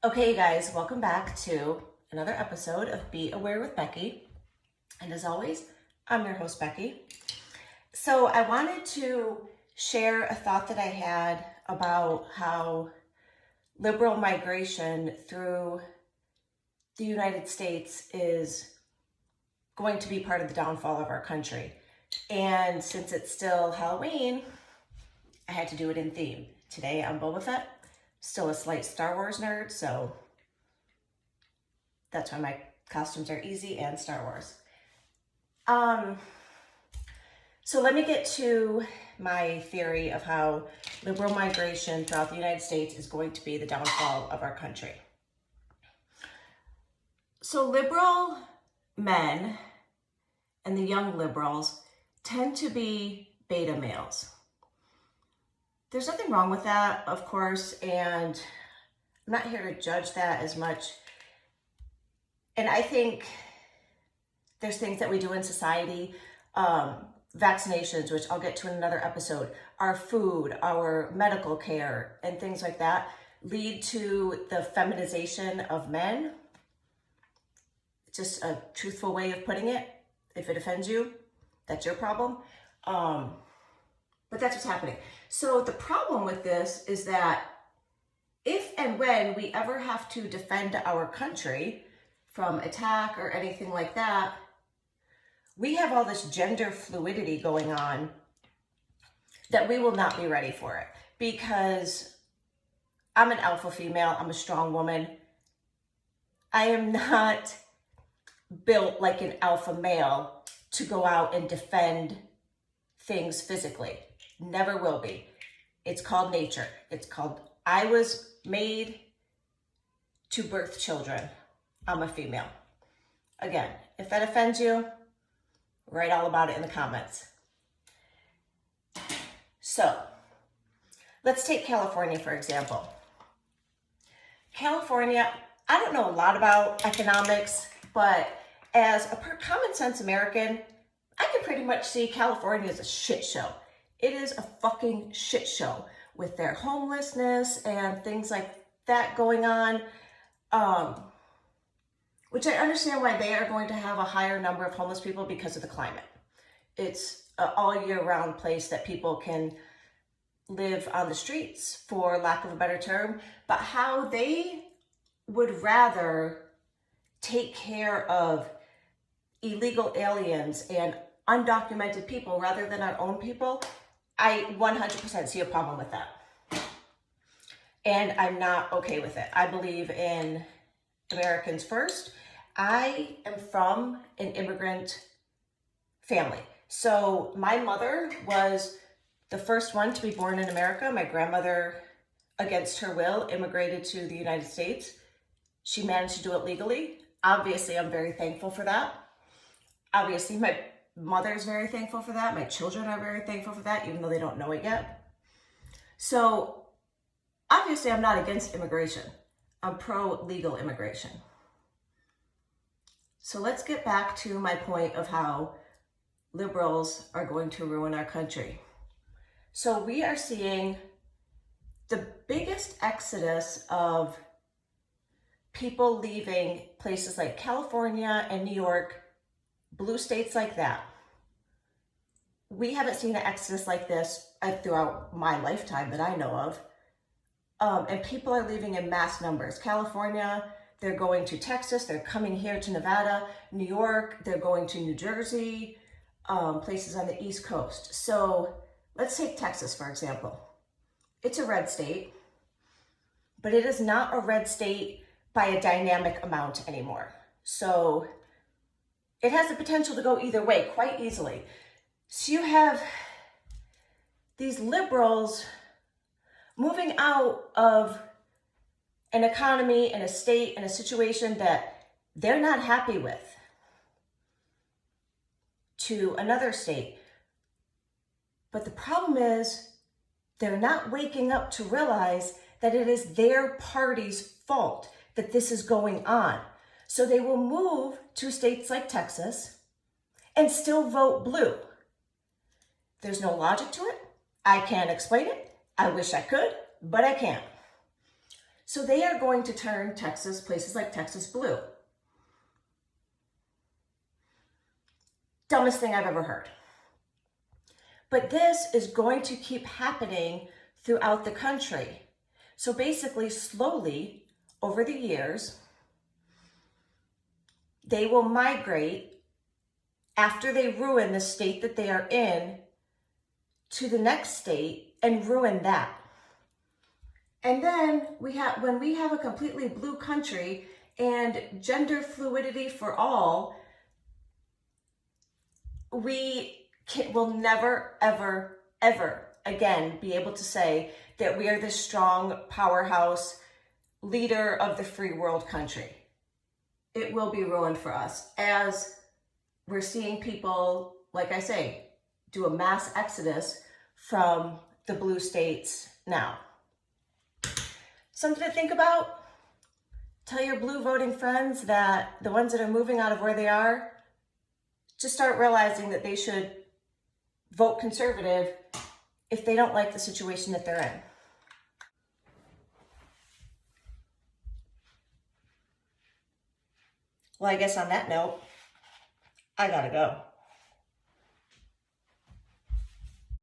Okay, guys, welcome back to another episode of Be Aware with Becky. And as always, I'm your host, Becky. So I wanted to share a thought that I had about how liberal migration through the United States is going to be part of the downfall of our country. And since it's still Halloween, I had to do it in theme. Today I'm Boba Fett. Still a slight Star Wars nerd, so that's why my costumes are easy and Star Wars. So let me get to my theory of how liberal migration throughout the United States is going to be the downfall of our country. So liberal men and the young liberals tend to be beta males. There's nothing wrong with that, of course, and I'm not here to judge that as much. And I think there's things that we do in society, vaccinations, which I'll get to in another episode, our food, our medical care, and things like that lead to the feminization of men. Just a truthful way of putting it. If it offends you, that's your problem. But that's what's happening. So the problem with this is that if and when we ever have to defend our country from attack or anything like that, we have all this gender fluidity going on that we will not be ready for it. Because I'm an alpha female, I'm a strong woman. I am not built like an alpha male to go out and defend things physically. Never will be. It's called nature. I was made to birth children. I'm a female. Again, if that offends you, write all about it in the comments. So, let's take California, for example. California, I don't know a lot about economics, but as a common sense American, I can pretty much see California as a shit show. It is a fucking shit show with their homelessness and things like that going on, which I understand why they are going to have a higher number of homeless people because of the climate. It's an all year round place that people can live on the streets, for lack of a better term, but how they would rather take care of illegal aliens and undocumented people rather than our own people, I 100% see a problem with that. And I'm not okay with it. I believe in Americans first. I am from an immigrant family. So my mother was the first one to be born in America. My grandmother, against her will, immigrated to the United States. She managed to do it legally. Obviously, I'm very thankful for that. Obviously, my mother is very thankful for that. My children are very thankful for that, even though they don't know it yet. So obviously, I'm not against immigration. I'm pro-legal immigration. So let's get back to my point of how liberals are going to ruin our country. So we are seeing the biggest exodus of people leaving places like California and New York, blue states like that. We haven't seen an exodus like this throughout my lifetime that I know of. And people are leaving in mass numbers. California, they're going to Texas, they're coming here to Nevada. New York, they're going to New Jersey, places on the East Coast. So let's take Texas, for example. It's a red state, but it is not a red state by a dynamic amount anymore. So it has the potential to go either way quite easily. So you have these liberals moving out of an economy and a state and a situation that they're not happy with to another state. But the problem is they're not waking up to realize that it is their party's fault that this is going on. So they will move to states like Texas and still vote blue. There's no logic to it. I can't explain it. I wish I could, but I can't. So they are going to turn Texas, places like Texas, blue. Dumbest thing I've ever heard. But this is going to keep happening throughout the country. So basically, slowly, over the years, they will migrate after they ruin the state that they are in to the next state and ruin that. And then when we have a completely blue country and gender fluidity for all, we will never, ever, ever again be able to say that we are this strong powerhouse leader of the free world country. It will be ruined for us as we're seeing people, like I say, do a mass exodus from the blue states now. Something to think about. Tell your blue voting friends that the ones that are moving out of where they are, just start realizing that they should vote conservative if they don't like the situation that they're in. Well, I guess on that note, I gotta go.